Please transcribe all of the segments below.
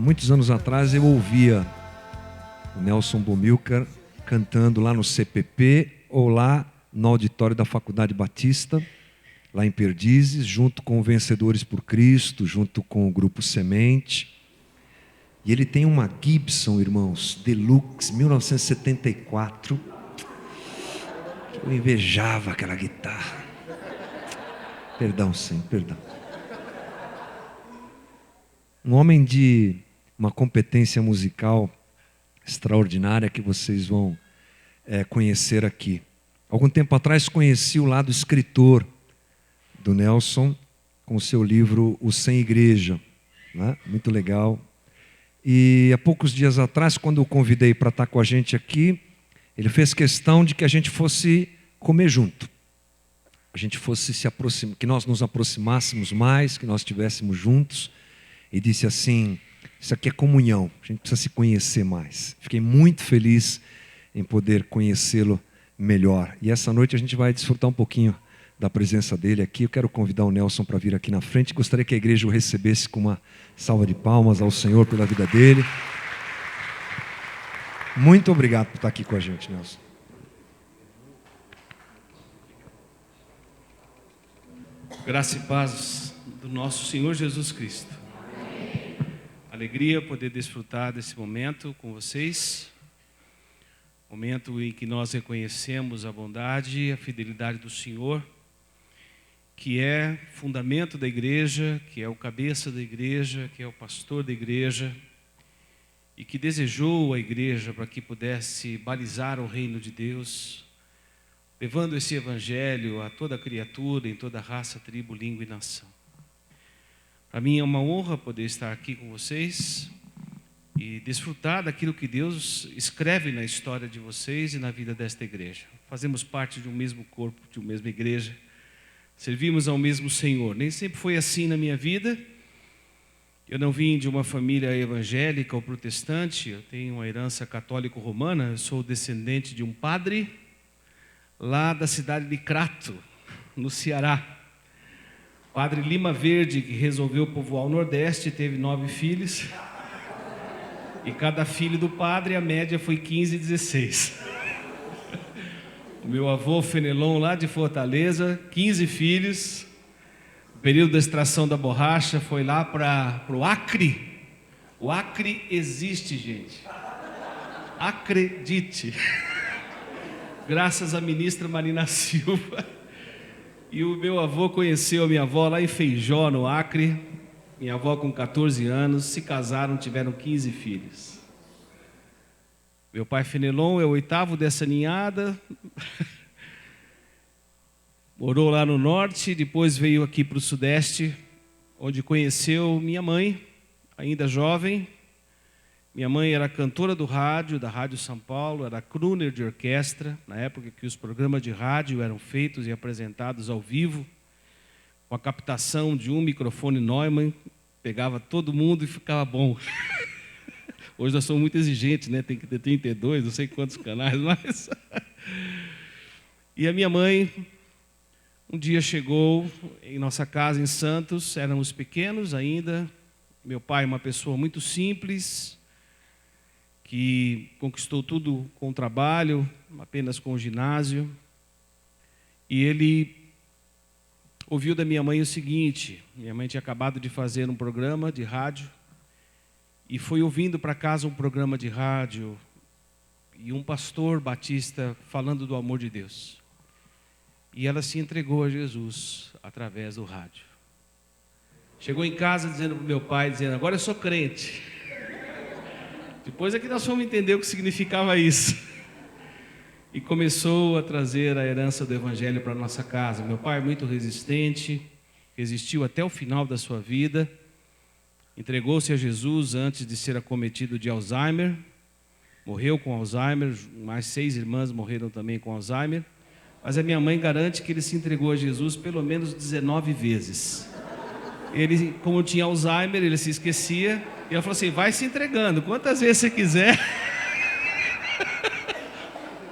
muitos anos atrás eu ouvia o Nelson Bomilcar cantando lá no CPP ou lá no auditório da Faculdade Batista, lá em Perdizes, junto com Vencedores por Cristo, junto com o Grupo Semente. E ele tem uma Gibson, irmãos, Deluxe, 1974. Eu invejava aquela guitarra. Perdão, Senhor, perdão. Um homem de uma competência musical extraordinária que vocês vão conhecer aqui. Algum tempo atrás conheci o lado escritor do Nelson com o seu livro O Sem Igreja, né? Muito legal. E há poucos dias atrás, quando o convidei para estar com a gente aqui, ele fez questão de que a gente fosse comer junto. A gente fosse se aproximar, que nós nos aproximássemos mais, que nós estivéssemos juntos. E disse assim: isso aqui é comunhão, a gente precisa se conhecer mais. Fiquei muito feliz em poder conhecê-lo melhor. E essa noite a gente vai desfrutar um pouquinho da presença dele aqui. Eu quero convidar o Nelson para vir aqui na frente. Gostaria que a igreja o recebesse com uma salva de palmas ao Senhor pela vida dele. Muito obrigado por estar aqui com a gente, Nelson. Graça e paz do nosso Senhor Jesus Cristo. Alegria poder desfrutar desse momento com vocês. Momento em que nós reconhecemos a bondade e a fidelidade do Senhor, que é fundamento da igreja, que é o cabeça da igreja, que é o pastor da igreja, e que desejou a igreja para que pudesse balizar o reino de Deus, levando esse evangelho a toda criatura, em toda raça, tribo, língua e nação. Para mim é uma honra poder estar aqui com vocês e desfrutar daquilo que Deus escreve na história de vocês e na vida desta igreja. Fazemos parte de um mesmo corpo, de uma mesma igreja, servimos ao mesmo Senhor. Nem sempre foi assim na minha vida. Eu não vim de uma família evangélica ou protestante, eu tenho uma herança católico-romana, eu sou descendente de um padre lá da cidade de Crato, no Ceará. Padre Lima Verde, que resolveu povoar o Nordeste, teve 9 filhos. E cada filho do padre, a média foi 15 e 16. O meu avô Fenelon, lá de Fortaleza, 15 filhos. O período da extração da borracha foi lá para o Acre. O Acre existe, gente. Acredite. Graças à ministra Marina Silva. E o meu avô conheceu a minha avó lá em Feijó, no Acre. Minha avó com 14 anos, se casaram, tiveram 15 filhos. Meu pai Fenelon é o 8º dessa ninhada. Morou lá no norte, depois veio aqui para o sudeste, onde conheceu minha mãe, ainda jovem. Minha mãe era cantora do rádio, da Rádio São Paulo, era crooner de orquestra, na época que os programas de rádio eram feitos e apresentados ao vivo, com a captação de um microfone Neumann, pegava todo mundo e ficava bom. Hoje nós somos muito exigentes, né? Tem que ter 32, não sei quantos canais, mas... E a minha mãe, um dia chegou em nossa casa em Santos, éramos pequenos ainda, meu pai uma pessoa muito simples, que conquistou tudo com o trabalho, apenas com o ginásio, e ele ouviu da minha mãe o seguinte: minha mãe tinha acabado de fazer um programa de rádio, e foi ouvindo para casa um programa de rádio, e um pastor batista falando do amor de Deus, e ela se entregou a Jesus através do rádio. Chegou em casa dizendo para o meu pai, dizendo: agora eu sou crente. Depois é que nós fomos entender o que significava isso. E começou a trazer a herança do evangelho para a nossa casa. Meu pai é muito resistente, resistiu até o final da sua vida, entregou-se a Jesus antes de ser acometido de Alzheimer, morreu com Alzheimer, mais 6 irmãs morreram também com Alzheimer, mas a minha mãe garante que ele se entregou a Jesus pelo menos 19 vezes. Ele, como tinha Alzheimer, ele se esquecia, e ela falou assim: vai se entregando, quantas vezes você quiser.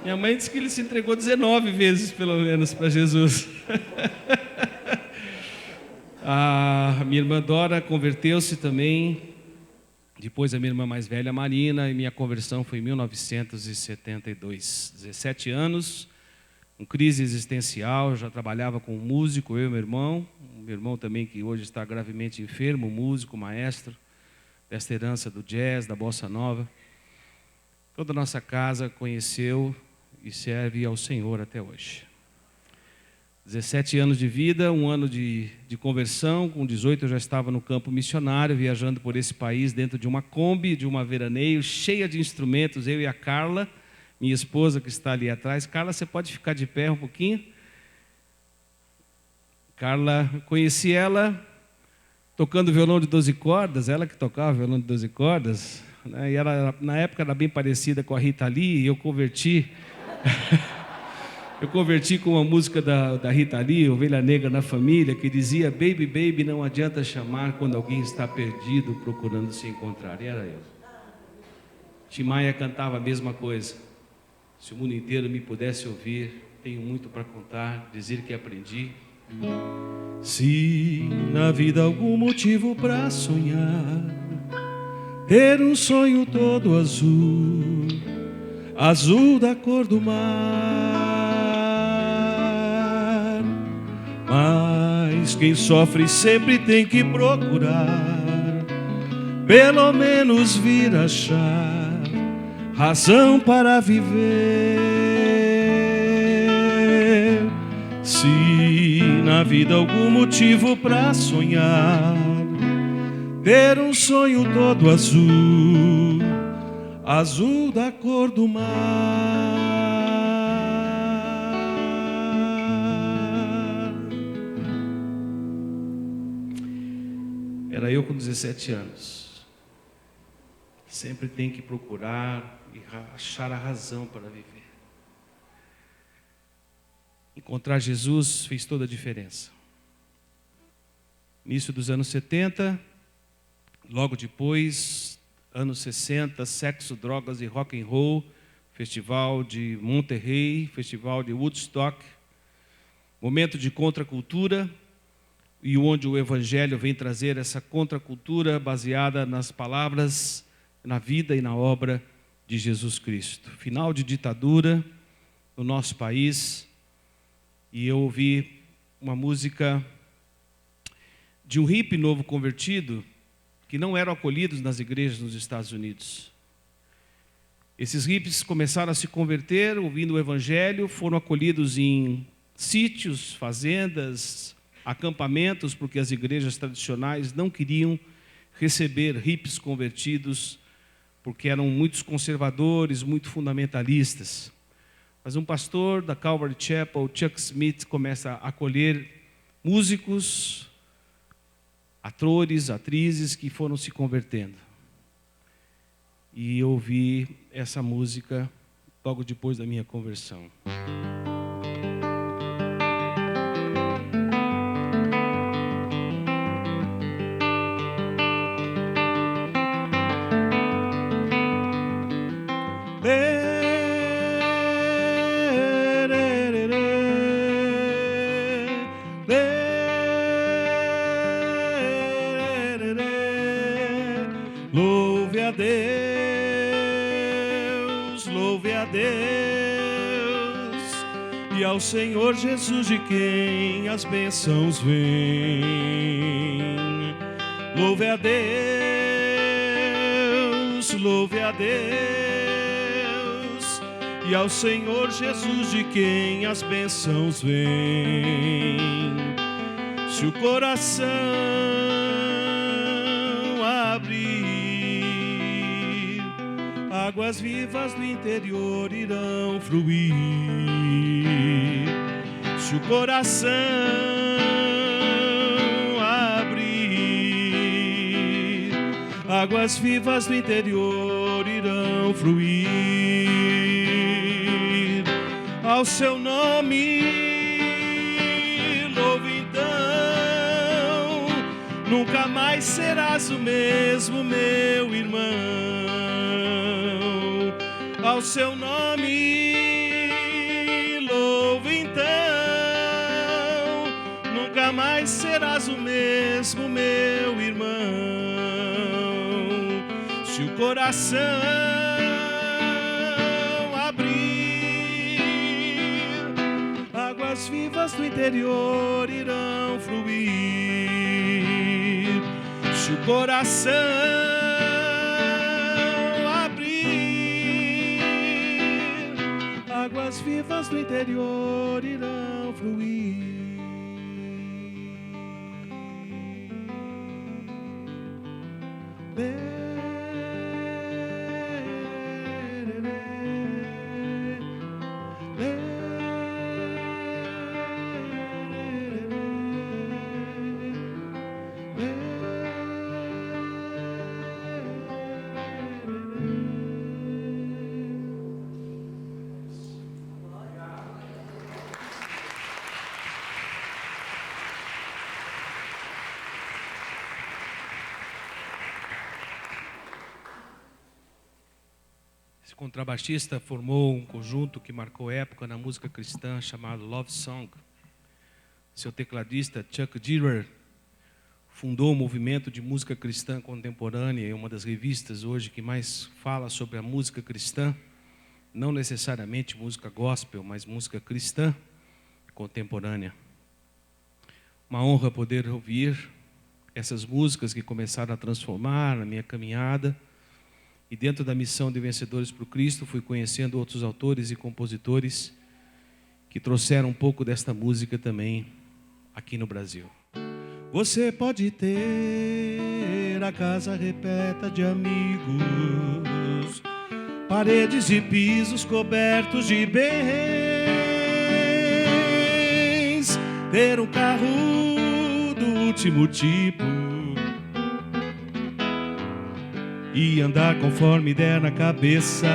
Minha mãe disse que ele se entregou 19 vezes, pelo menos, para Jesus. A minha irmã Dora converteu-se também Depois a minha irmã mais velha, Marina, e minha conversão foi em 1972. 17 anos, com crise existencial, já trabalhava com um músico, eu e meu irmão também que hoje está gravemente enfermo, músico, maestro, desta herança do jazz, da bossa nova. Toda a nossa casa conheceu e serve ao Senhor até hoje. 17 anos de vida, um ano de conversão. Com 18 eu já estava no campo missionário, viajando por esse país dentro de uma Kombi, de uma veraneio, cheia de instrumentos, eu e a Carla, minha esposa que está ali atrás. Carla, você pode ficar de pé um pouquinho? Carla, conheci ela tocando violão de 12 cordas, ela que tocava violão de 12 cordas, né? E ela, na época, era bem parecida com a Rita Lee, e eu converti... Eu converti com uma música da Rita Lee, Ovelha Negra na Família, que dizia: baby, baby, não adianta chamar quando alguém está perdido procurando se encontrar. E era eu. Tim Maia cantava a mesma coisa. Se o mundo inteiro me pudesse ouvir, tenho muito para contar, dizer que aprendi. Se na vida algum motivo para sonhar, ter um sonho todo azul, azul da cor do mar. Mas quem sofre sempre tem que procurar, pelo menos vir achar razão para viver. Se na vida algum motivo para sonhar, ter um sonho todo azul, azul da cor do mar. Era eu com 17 anos. Sempre tem que procurar e achar a razão para viver. Encontrar Jesus fez toda a diferença. Início dos anos 70, logo depois, anos 60, sexo, drogas e rock and roll, festival de Monterrey, festival de Woodstock, momento de contracultura, e onde o Evangelho vem trazer essa contracultura baseada nas palavras, na vida e na obra de Jesus Cristo. Final de ditadura no nosso país, e eu ouvi uma música de um hippie novo convertido, que não eram acolhidos nas igrejas nos Estados Unidos. Esses hippies começaram a se converter, ouvindo o Evangelho, foram acolhidos em sítios, fazendas, acampamentos, porque as igrejas tradicionais não queriam receber hippies convertidos, porque eram muitos conservadores, muito fundamentalistas. Mas um pastor da Calvary Chapel, Chuck Smith, começa a acolher músicos, atores, atrizes que foram se convertendo. E eu ouvi essa música logo depois da minha conversão. Louve a Deus, louve a Deus, e ao Senhor Jesus de quem as bênçãos vêm. Louve a Deus, louve a Deus, e ao Senhor Jesus de quem as bênçãos vêm. Se o coração abrir, águas vivas do interior irão fluir. Se o coração abrir, águas vivas do interior irão fluir. Ao seu nome louve então, nunca mais serás o mesmo, meu irmão. Ao seu nome louve então, nunca mais serás o mesmo, meu irmão. coração abrir, águas vivas do interior irão fluir. Se o coração abrir, águas vivas do interior irão fluir. Esse contrabaixista formou um conjunto que marcou época na música cristã chamado Love Song. Seu tecladista, Chuck Diller, fundou o movimento de música cristã contemporânea, uma das revistas hoje que mais fala sobre a música cristã, não necessariamente música gospel, mas música cristã contemporânea. Uma honra poder ouvir essas músicas que começaram a transformar na minha caminhada. E dentro da missão de Vencedores por Cristo, fui conhecendo outros autores e compositores que trouxeram um pouco desta música também aqui no Brasil. Você pode ter a casa repleta de amigos, paredes e pisos cobertos de bens, ter um carro do último tipo e andar conforme der na cabeça.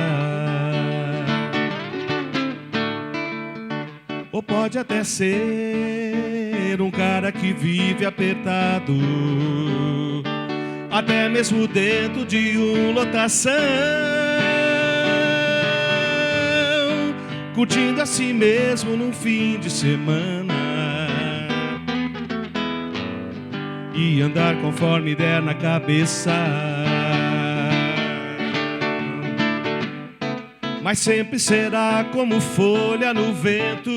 Ou pode até ser um cara que vive apertado, até mesmo dentro de uma lotação, curtindo a si mesmo num fim de semana e andar conforme der na cabeça. Mas sempre será como folha no vento,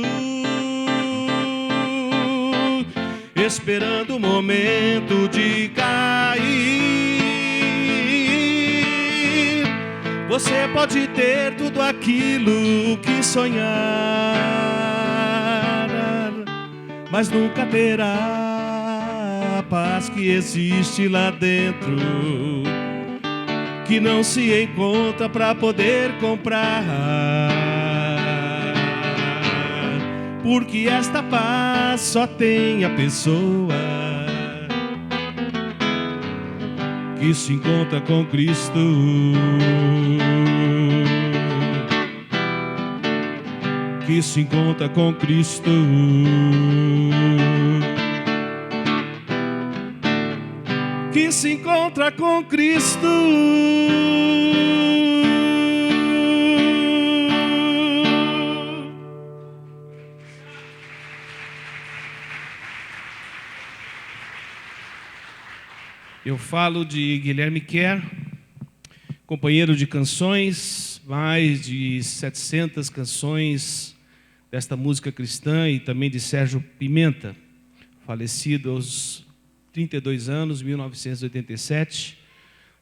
esperando o momento de cair. Você pode ter tudo aquilo que sonhar, mas nunca terá a paz que existe lá dentro, que não se encontra para poder comprar, porque esta paz só tem a pessoa que se encontra com Cristo, que se encontra com Cristo. Que se encontra com Cristo. Eu falo de Guilherme Kerr, companheiro de canções, mais de 700 canções desta música cristã, e também de Sérgio Pimenta, falecido aos 32 anos, 1987,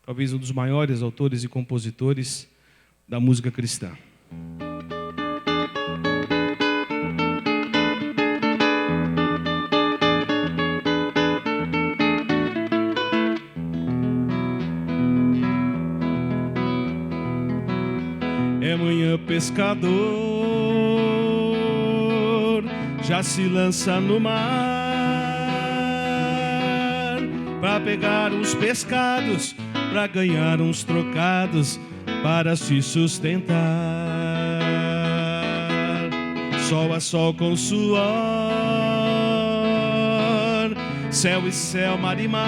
talvez um dos maiores autores e compositores da música cristã. É manhã pescador, já se lança no mar para pegar uns pescados, para ganhar uns trocados, para se sustentar. Sol a sol com suor, céu e céu, mar e mar.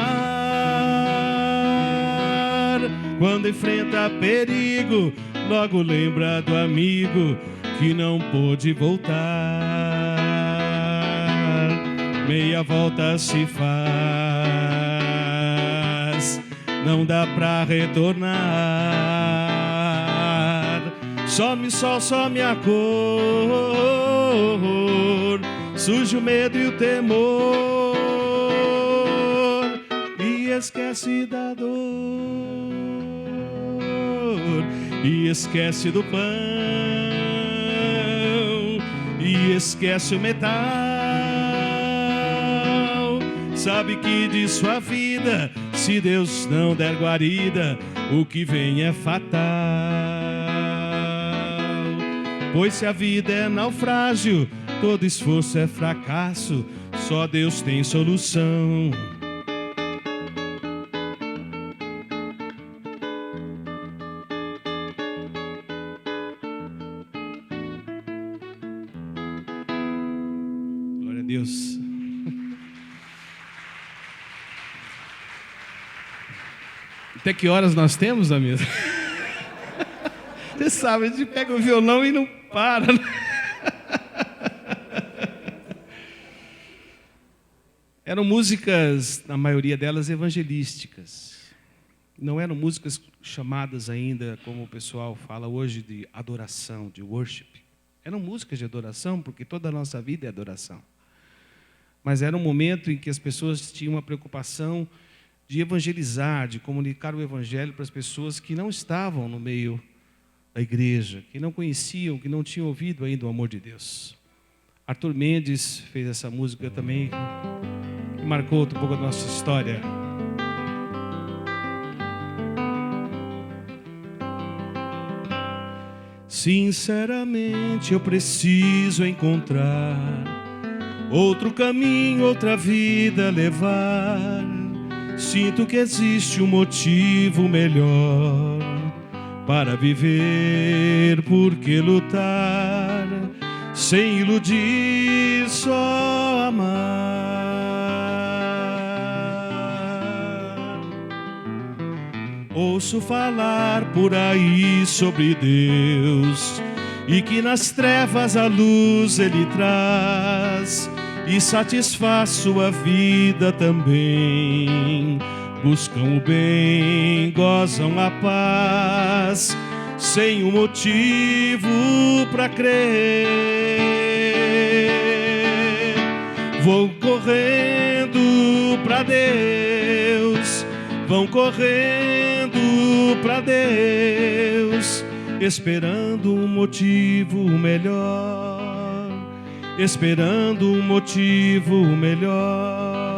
Quando enfrenta perigo, logo lembra do amigo que não pôde voltar. Meia volta se faz não dá pra retornar. Some sol, some a cor, surge o medo e o temor, e esquece da dor, e esquece do pão, e esquece o metal. Sabe que de sua vida, se Deus não der guarida, o que vem é fatal. Pois se a vida é naufrágio, todo esforço é fracasso, só Deus tem solução. Glória a Deus. Até que horas nós temos, amigo? Você sabe, a gente pega o violão e não para. Eram músicas, na maioria delas, evangelísticas. Não eram músicas chamadas ainda, como o pessoal fala hoje, de adoração, de worship. Eram músicas de adoração, porque toda a nossa vida é adoração. Mas era um momento em que as pessoas tinham uma preocupação de evangelizar, de comunicar o evangelho para as pessoas que não estavam no meio da igreja, que não conheciam, que não tinham ouvido ainda o amor de Deus. Arthur Mendes fez essa música também, que marcou um pouco a nossa história. Sinceramente eu preciso encontrar outro caminho, outra vida levar. Sinto que existe um motivo melhor para viver, por que lutar sem iludir, só amar. Ouço falar por aí sobre Deus e que nas trevas a luz Ele traz e satisfaz sua vida também. Buscam o bem, gozam a paz, sem um motivo para crer. Vão correndo para Deus, vão correndo para Deus, esperando um motivo melhor, esperando um motivo melhor.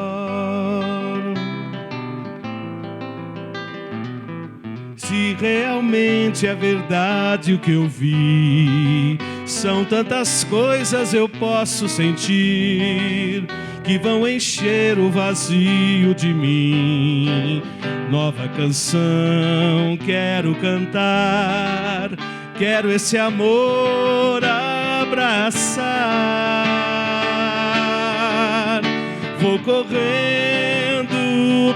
Se realmente é verdade o que eu vi, são tantas coisas eu posso sentir que vão encher o vazio de mim. Nova canção quero cantar, quero esse amor abraçar. Vou correndo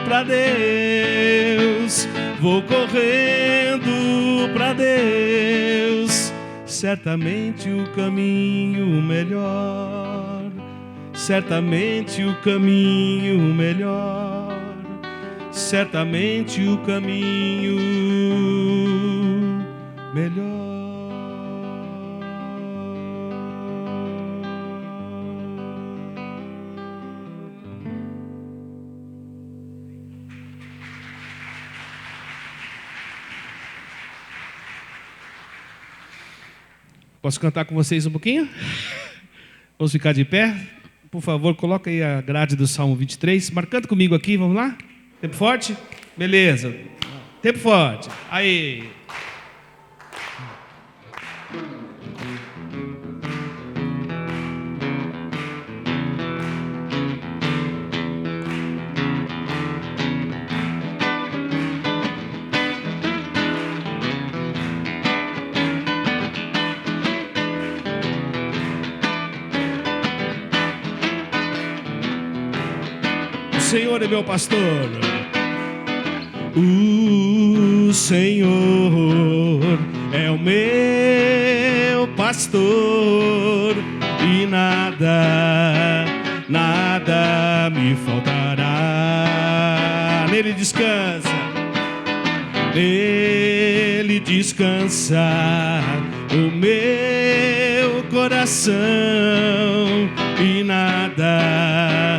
pra Deus, vou correndo pra Deus. Certamente o caminho melhor, certamente o caminho melhor, certamente o caminho melhor. Posso cantar com vocês um pouquinho? Vamos ficar de pé? Por favor, coloca aí a grade do Salmo 23. Marcando comigo aqui, vamos lá? Tempo forte? Beleza. Tempo forte. Aí. O Senhor é meu pastor. O Senhor é o meu pastor e nada, nada me faltará. Nele descansa, nele descansa o meu coração, e nada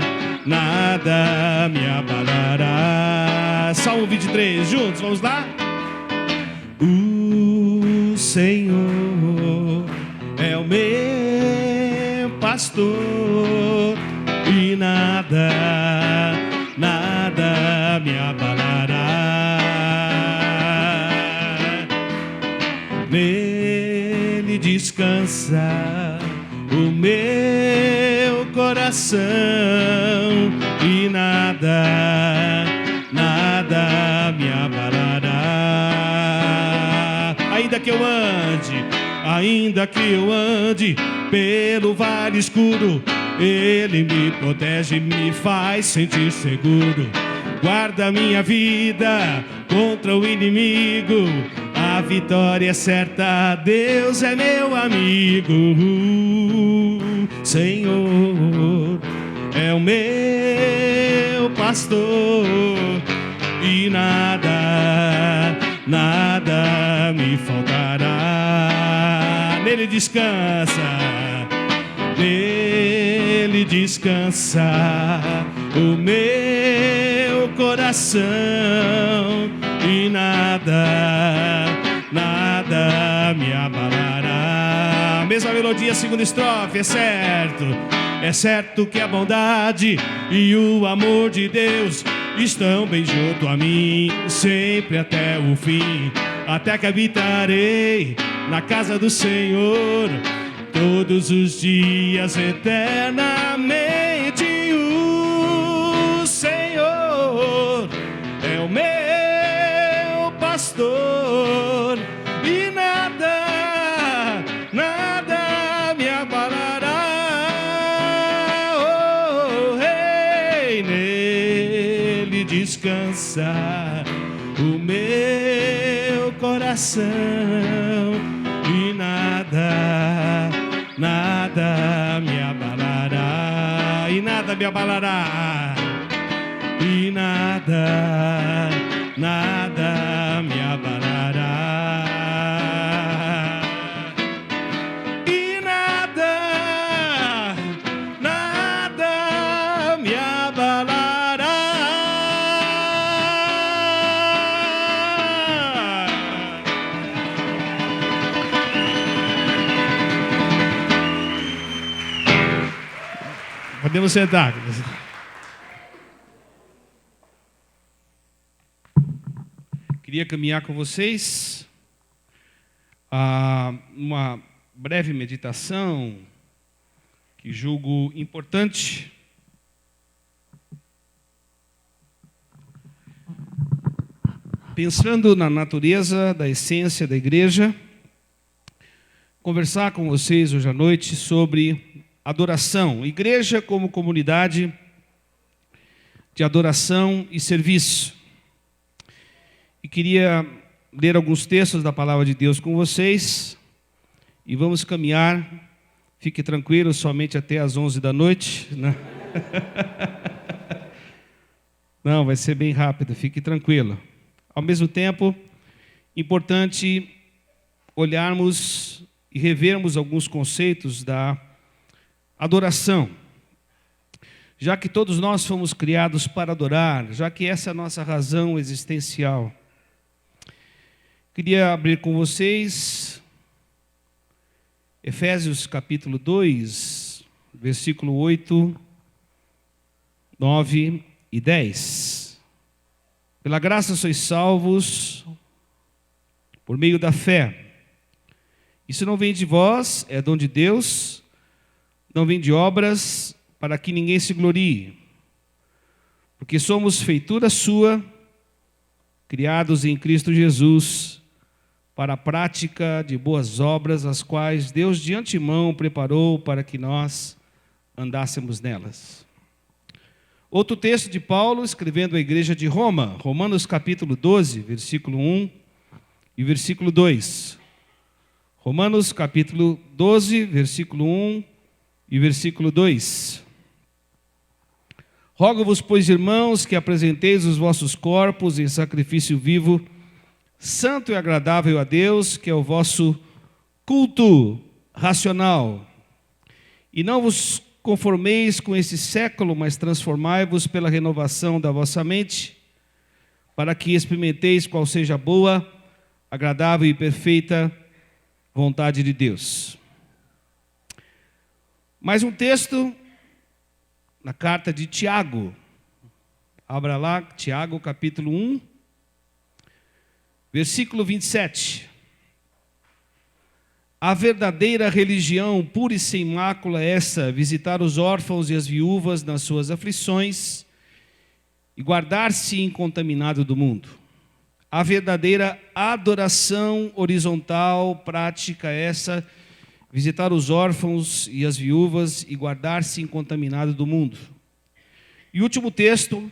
me abalará. Salmo 23, juntos, vamos lá? O Senhor é o meu pastor, e nada me abalará. Nele descansa o meu coração, e nada me abalará. Ainda que eu ande pelo vale escuro, Ele me protege e me faz sentir seguro. Guarda minha vida contra o inimigo, a vitória é certa, Deus é meu amigo. Senhor é o meu pastor, e nada me faltará. Nele descansa o meu coração, e nada me abalará. Mesma melodia, segunda estrofe. É certo que a bondade e o amor de Deus estão bem junto a mim, sempre até o fim, até que habitarei na casa do Senhor todos os dias eternamente. O Senhor é o meu pastor, e nada me abalará. Oh, hey, nele descansa o meu coração, e nada me abalará. E nada me abalará. E nada me abalará. E nada me abalará. Podemos sentar. Queria caminhar com vocês uma breve meditação que julgo importante. Pensando na natureza, da essência da igreja, conversar com vocês hoje à noite sobre adoração. Igreja como comunidade de adoração e serviço. E queria ler alguns textos da palavra de Deus com vocês. E vamos caminhar. Fique tranquilo, somente até às 11 da noite. Né? Não, vai ser bem rápido, fique tranquilo. Ao mesmo tempo, importante olharmos e revermos alguns conceitos da adoração. Já que todos nós fomos criados para adorar, já que essa é a nossa razão existencial. Queria abrir com vocês Efésios capítulo 2, versículo 8, 9 e 10. Pela graça sois salvos por meio da fé. Isso não vem de vós, é dom de Deus, não vem de obras, para que ninguém se glorie. Porque somos feitura sua, criados em Cristo Jesus, para a prática de boas obras, as quais Deus de antemão preparou para que nós andássemos nelas. Outro texto de Paulo, escrevendo à igreja de Roma, Romanos capítulo 12, versículo 1 e versículo 2. Romanos capítulo 12, versículo 1 e versículo 2. Rogo-vos, pois, irmãos, que apresenteis os vossos corpos em sacrifício vivo, santo e agradável a Deus, que é o vosso culto racional. E não vos conformeis com esse século, mas transformai-vos pela renovação da vossa mente, para que experimenteis qual seja a boa, agradável e perfeita vontade de Deus. Mais um texto na carta de Tiago. Abra lá, Tiago, capítulo 1, versículo 27. A verdadeira religião pura e sem mácula é essa: visitar os órfãos e as viúvas nas suas aflições e guardar-se incontaminado do mundo. A verdadeira adoração horizontal, prática é essa: visitar os órfãos e as viúvas e guardar-se incontaminado do mundo. E o último texto,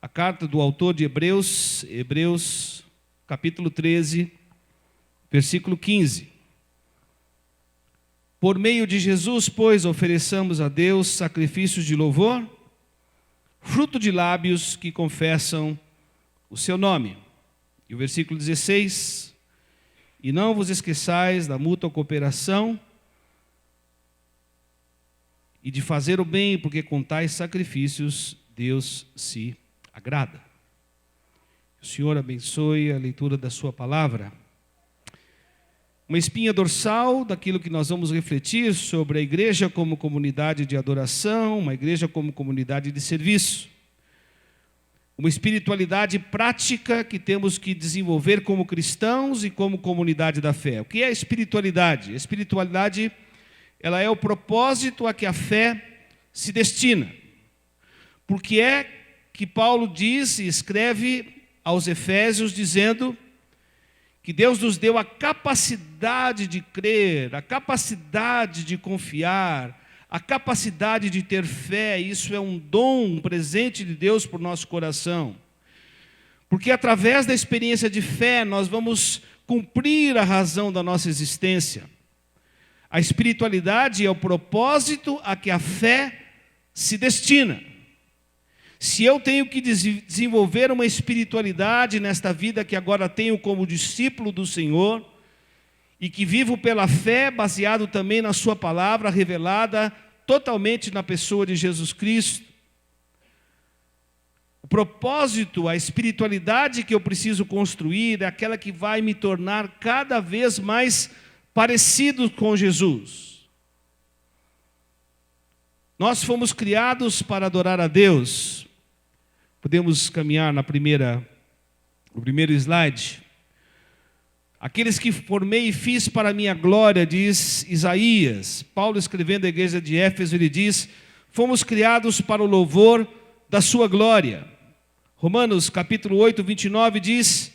a carta do autor de Hebreus, capítulo 13, versículo 15. Por meio de Jesus, pois, ofereçamos a Deus sacrifícios de louvor, fruto de lábios que confessam o seu nome. E o versículo 16: e não vos esqueçais da mútua cooperação e de fazer o bem, porque com tais sacrifícios Deus se agrada. O Senhor abençoe a leitura da sua palavra. Uma espinha dorsal daquilo que nós vamos refletir sobre a igreja como comunidade de adoração, uma igreja como comunidade de serviço. Uma espiritualidade prática que temos que desenvolver como cristãos e como comunidade da fé. O que é a espiritualidade? A espiritualidade, ela é o propósito a que a fé se destina. Porque é que Paulo diz e escreve aos Efésios dizendo que Deus nos deu a capacidade de crer, a capacidade de confiar, a capacidade de ter fé. Isso é um dom, um presente de Deus para o nosso coração. Porque através da experiência de fé nós vamos cumprir a razão da nossa existência. A espiritualidade é o propósito a que a fé se destina. Se eu tenho que desenvolver uma espiritualidade nesta vida que agora tenho como discípulo do Senhor, e que vivo pela fé, baseado também na sua palavra revelada totalmente na pessoa de Jesus Cristo, o propósito, a espiritualidade que eu preciso construir é aquela que vai me tornar cada vez mais parecido com Jesus. Nós fomos criados para adorar a Deus. Podemos caminhar no primeiro slide. Aqueles que formei e fiz para a minha glória, diz Isaías. Paulo, escrevendo à igreja de Éfeso, ele diz: fomos criados para o louvor da sua glória. Romanos capítulo 8, 29 diz: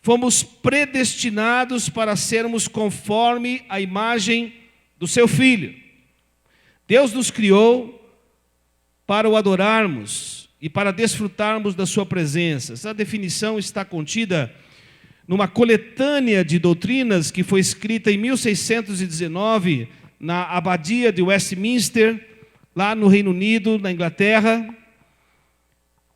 fomos predestinados para sermos conforme a imagem do seu Filho. Deus nos criou para o adorarmos e para desfrutarmos da sua presença. Essa definição está contida numa coletânea de doutrinas que foi escrita em 1619 na abadia de Westminster, lá no Reino Unido, na Inglaterra,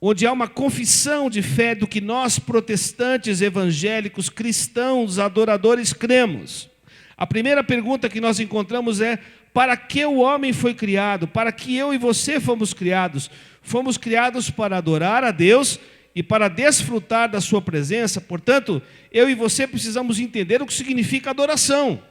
onde há uma confissão de fé do que nós, protestantes, evangélicos, cristãos, adoradores, cremos. A primeira pergunta que nós encontramos é: para que o homem foi criado? Para que eu e você fomos criados? Fomos criados para adorar a Deus e para desfrutar da sua presença. Portanto, eu e você precisamos entender o que significa adoração.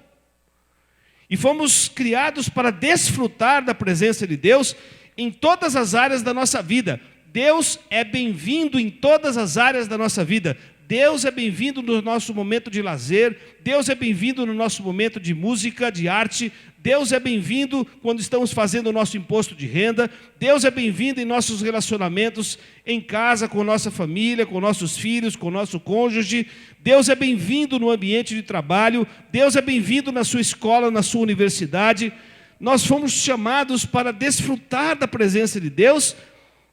E fomos criados para desfrutar da presença de Deus em todas as áreas da nossa vida. Deus é bem-vindo em todas as áreas da nossa vida. Deus é bem-vindo no nosso momento de lazer, Deus é bem-vindo no nosso momento de música, de arte, Deus é bem-vindo quando estamos fazendo o nosso imposto de renda, Deus é bem-vindo em nossos relacionamentos em casa, com nossa família, com nossos filhos, com nosso cônjuge, Deus é bem-vindo no ambiente de trabalho, Deus é bem-vindo na sua escola, na sua universidade. Nós fomos chamados para desfrutar da presença de Deus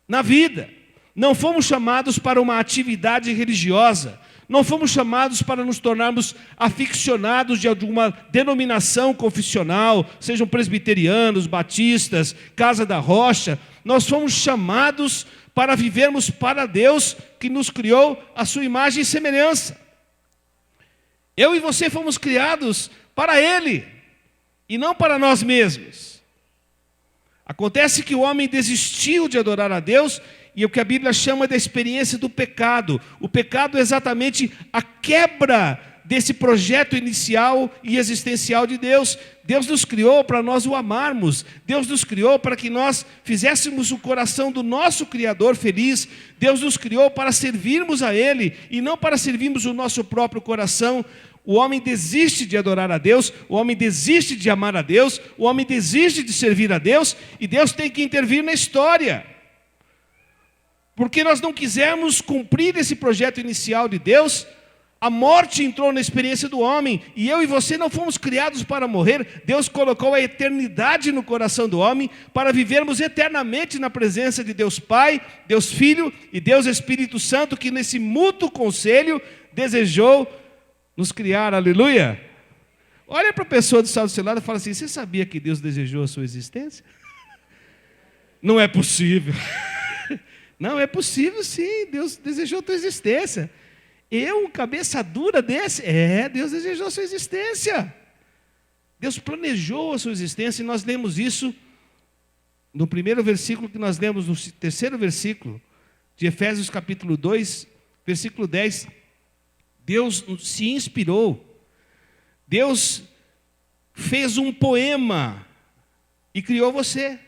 na vida. Não fomos chamados para uma atividade religiosa. Não fomos chamados para nos tornarmos aficionados de alguma denominação confessional, sejam presbiterianos, batistas, Casa da Rocha. Nós fomos chamados para vivermos para Deus, que nos criou à sua imagem e semelhança. Eu e você fomos criados para Ele, e não para nós mesmos. Acontece que o homem desistiu de adorar a Deus, e é o que a Bíblia chama de experiência do pecado. O pecado é exatamente a quebra desse projeto inicial e existencial de Deus. Deus nos criou para nós o amarmos. Deus nos criou para que nós fizéssemos o coração do nosso Criador feliz. Deus nos criou para servirmos a Ele e não para servirmos o nosso próprio coração. O homem desiste de adorar a Deus, o homem desiste de amar a Deus, o homem desiste de servir a Deus, e Deus tem que intervir na história. Porque nós não quisemos cumprir esse projeto inicial de Deus, a morte entrou na experiência do homem, e eu e você não fomos criados para morrer. Deus colocou a eternidade no coração do homem, para vivermos eternamente na presença de Deus Pai, Deus Filho e Deus Espírito Santo, que nesse mútuo conselho desejou nos criar, aleluia. Olha para a pessoa do seu lado e fala assim: você sabia que Deus desejou a sua existência? Não é possível. Não, é possível sim, Deus desejou a tua existência. Eu, cabeça dura desse, Deus desejou a sua existência. Deus planejou a sua existência, e nós lemos isso no primeiro versículo que nós lemos, no terceiro versículo de Efésios capítulo 2, versículo 10. Deus se inspirou, Deus fez um poema e criou você.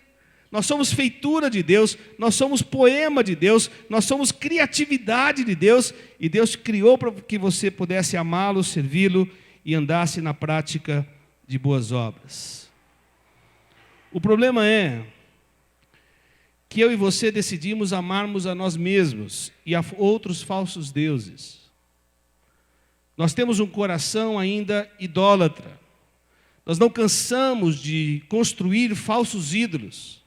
Nós somos feitura de Deus, nós somos poema de Deus, nós somos criatividade de Deus, e Deus criou para que você pudesse amá-lo, servi-lo e andasse na prática de boas obras. O problema é que eu e você decidimos amarmos a nós mesmos e a outros falsos deuses. Nós temos um coração ainda idólatra. Nós não cansamos de construir falsos ídolos.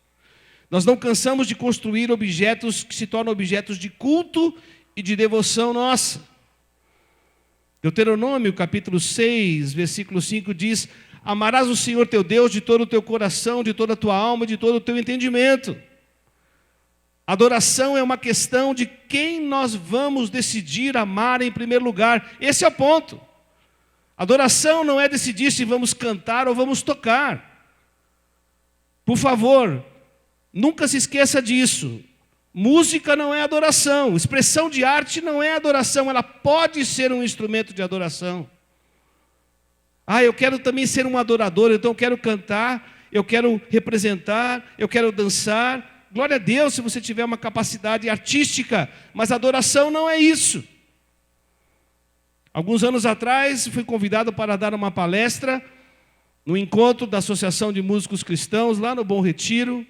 Nós não cansamos de construir objetos que se tornam objetos de culto e de devoção nossa. Deuteronômio capítulo 6, versículo 5 diz: amarás o Senhor teu Deus de todo o teu coração, de toda a tua alma, de todo o teu entendimento. Adoração é uma questão de quem nós vamos decidir amar em primeiro lugar. Esse é o ponto. Adoração não é decidir se vamos cantar ou vamos tocar. Por favor, nunca se esqueça disso. Música não é adoração, expressão de arte não é adoração, ela pode ser um instrumento de adoração. Eu quero também ser um adorador, então eu quero cantar, eu quero representar, eu quero dançar. Glória a Deus se você tiver uma capacidade artística, mas adoração não é isso. Alguns anos atrás fui convidado para dar uma palestra no encontro da Associação de Músicos Cristãos, lá no Bom Retiro.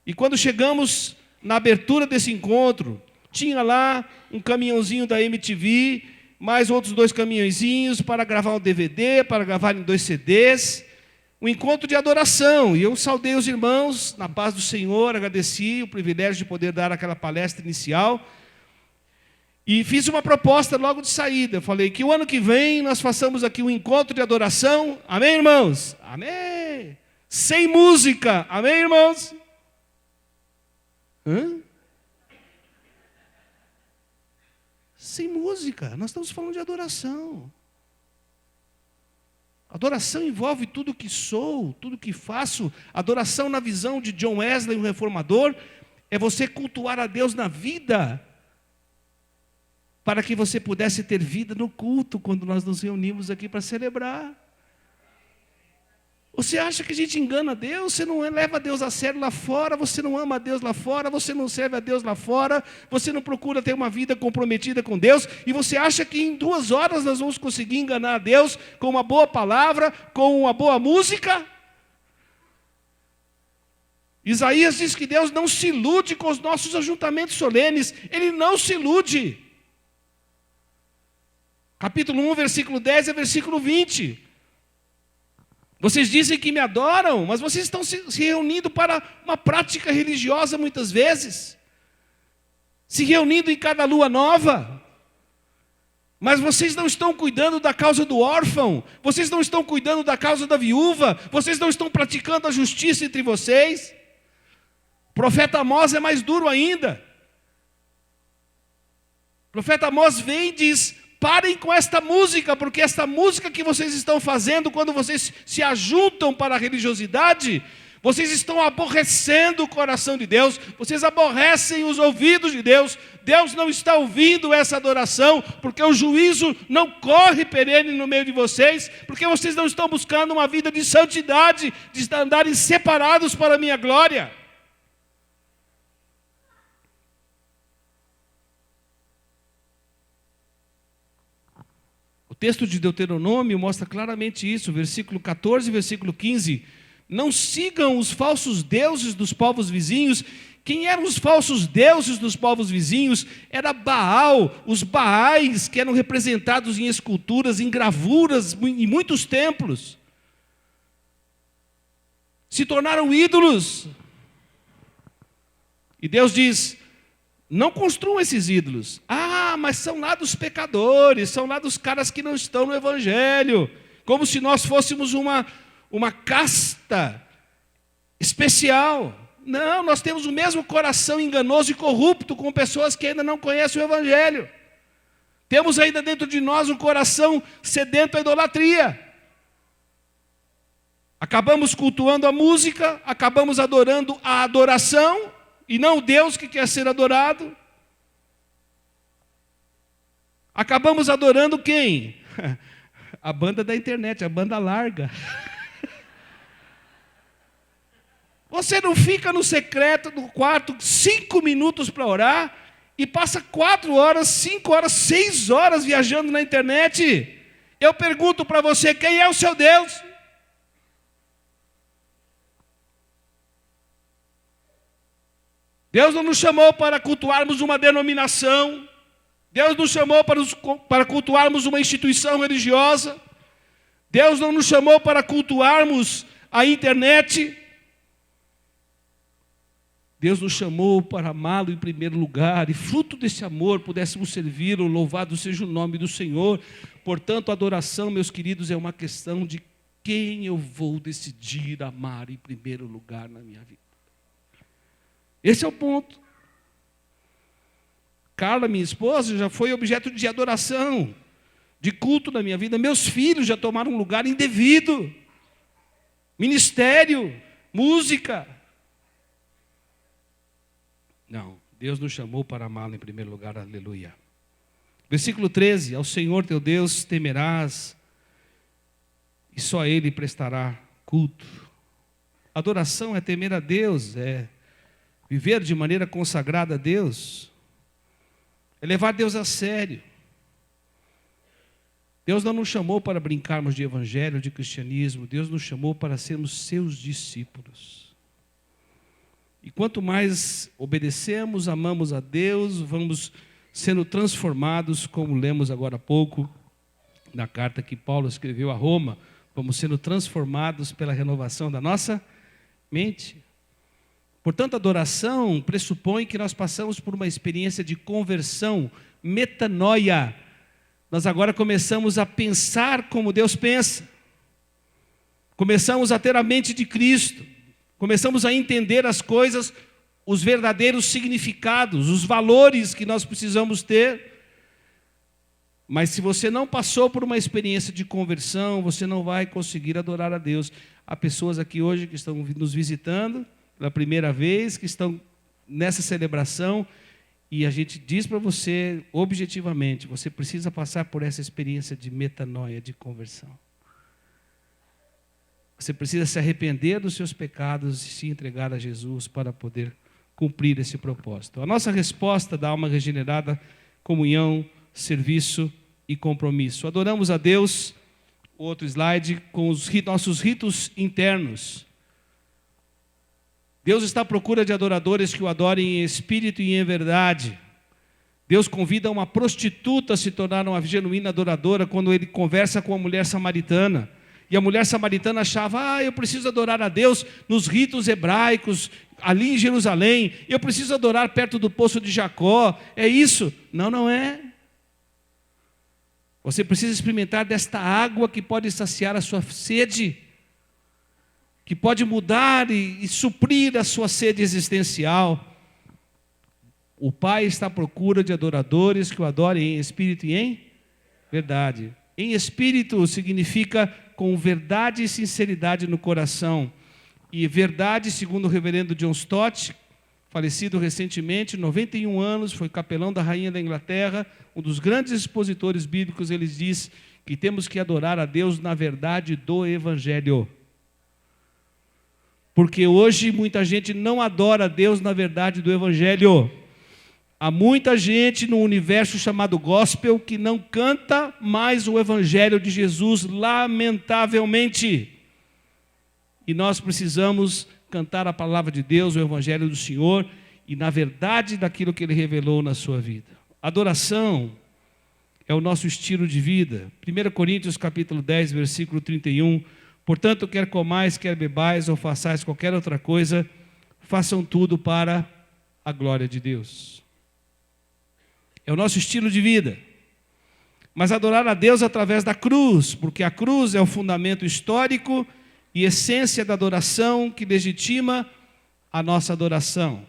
E quando chegamos na abertura desse encontro, tinha lá um caminhãozinho da MTV, mais outros 2 caminhõezinhos para gravar um DVD, para gravar em 2 CDs. Um encontro de adoração, e eu saudei os irmãos na paz do Senhor, agradeci o privilégio de poder dar aquela palestra inicial, e fiz uma proposta logo de saída. Eu falei que o ano que vem nós façamos aqui um encontro de adoração, amém, irmãos? Amém! Sem música, amém, irmãos? Sem música, nós estamos falando de adoração. Adoração envolve tudo que sou, tudo que faço. Adoração, na visão de John Wesley, um reformador, é você cultuar a Deus na vida, para que você pudesse ter vida no culto, quando nós nos reunimos aqui para celebrar. Você acha que a gente engana Deus? Você não leva Deus a sério lá fora, você não ama a Deus lá fora, você não serve a Deus lá fora, você não procura ter uma vida comprometida com Deus, e você acha que em 2 horas nós vamos conseguir enganar a Deus com uma boa palavra, com uma boa música? Isaías diz que Deus não se ilude com os nossos ajuntamentos solenes, Ele não se ilude. Capítulo 1, versículo 10 a versículo 20. Vocês dizem que me adoram, mas vocês estão se reunindo para uma prática religiosa muitas vezes. Se reunindo em cada lua nova. Mas vocês não estão cuidando da causa do órfão. Vocês não estão cuidando da causa da viúva. Vocês não estão praticando a justiça entre vocês. O profeta Amós é mais duro ainda. O profeta Amós vem e diz: parem com esta música, porque esta música que vocês estão fazendo, quando vocês se ajuntam para a religiosidade, vocês estão aborrecendo o coração de Deus, vocês aborrecem os ouvidos de Deus. Deus não está ouvindo essa adoração, porque o juízo não corre perene no meio de vocês, porque vocês não estão buscando uma vida de santidade, de andarem separados para a minha glória. O texto de Deuteronômio mostra claramente isso, versículo 14 e versículo 15. Não sigam os falsos deuses dos povos vizinhos. Quem eram os falsos deuses dos povos vizinhos? Era Baal, os Baais, que eram representados em esculturas, em gravuras, em muitos templos. Se tornaram ídolos. E Deus diz: não construam esses ídolos. Ah, mas são lá dos pecadores, são lá dos caras que não estão no Evangelho. Como se nós fôssemos uma casta especial. Não, nós temos o mesmo coração enganoso e corrupto com pessoas que ainda não conhecem o Evangelho. Temos ainda dentro de nós um coração sedento à idolatria. Acabamos cultuando a música, acabamos adorando a adoração, e não o Deus que quer ser adorado. Acabamos adorando quem? A banda da internet, a banda larga. Você não fica no secreto do quarto 5 minutos para orar e passa 4 horas, 5 horas, 6 horas viajando na internet. Eu pergunto para você, quem é o seu Deus? Deus não nos chamou para cultuarmos uma denominação. Deus nos chamou para cultuarmos uma instituição religiosa. Deus não nos chamou para cultuarmos a internet. Deus nos chamou para amá-lo em primeiro lugar, e fruto desse amor pudéssemos servi-lo. Louvado seja o nome do Senhor. Portanto, a adoração, meus queridos, é uma questão de quem eu vou decidir amar em primeiro lugar na minha vida. Esse é o ponto. Carla, minha esposa, já foi objeto de adoração, de culto na minha vida. Meus filhos já tomaram um lugar indevido. Ministério, música. Não, Deus nos chamou para amá-lo em primeiro lugar, aleluia. Versículo 13, ao Senhor teu Deus temerás, e só a Ele prestará culto. Adoração é temer a Deus, é viver de maneira consagrada a Deus, é levar Deus a sério. Deus não nos chamou para brincarmos de evangelho, de cristianismo. Deus nos chamou para sermos seus discípulos. E quanto mais obedecemos, amamos a Deus, vamos sendo transformados, como lemos agora há pouco, na carta que Paulo escreveu a Roma, vamos sendo transformados pela renovação da nossa mente. Portanto, a adoração pressupõe que nós passamos por uma experiência de conversão, metanoia. Nós agora começamos a pensar como Deus pensa. Começamos a ter a mente de Cristo. Começamos a entender as coisas, os verdadeiros significados, os valores que nós precisamos ter. Mas se você não passou por uma experiência de conversão, você não vai conseguir adorar a Deus. Há pessoas aqui hoje que estão nos visitando pela primeira vez, que estão nessa celebração, e a gente diz para você, objetivamente, você precisa passar por essa experiência de metanoia, de conversão. Você precisa se arrepender dos seus pecados e se entregar a Jesus para poder cumprir esse propósito. A nossa resposta da alma regenerada, comunhão, serviço e compromisso. Adoramos a Deus, outro slide, com os nossos ritos internos. Deus está à procura de adoradores que o adorem em espírito e em verdade. Deus convida uma prostituta a se tornar uma genuína adoradora quando ele conversa com a mulher samaritana. E a mulher samaritana achava, eu preciso adorar a Deus nos ritos hebraicos, ali em Jerusalém. Eu preciso adorar perto do poço de Jacó. É isso? Não, não é. Você precisa experimentar desta água que pode saciar a sua sede, que pode mudar e suprir a sua sede existencial. O Pai está à procura de adoradores que o adorem em espírito e em verdade. Em espírito significa com verdade e sinceridade no coração. E verdade, segundo o reverendo John Stott, falecido recentemente, 91 anos, foi capelão da rainha da Inglaterra, um dos grandes expositores bíblicos, ele diz que temos que adorar a Deus na verdade do Evangelho. Porque hoje muita gente não adora a Deus na verdade do Evangelho. Há muita gente no universo chamado gospel que não canta mais o Evangelho de Jesus, lamentavelmente. E nós precisamos cantar a palavra de Deus, o Evangelho do Senhor, e na verdade daquilo que Ele revelou na sua vida. Adoração é o nosso estilo de vida. 1 Coríntios capítulo 10, versículo 31. Portanto, quer comais, quer bebais, ou façais qualquer outra coisa, façam tudo para a glória de Deus. É o nosso estilo de vida. Mas adorar a Deus através da cruz, porque a cruz é o fundamento histórico e essência da adoração que legitima a nossa adoração.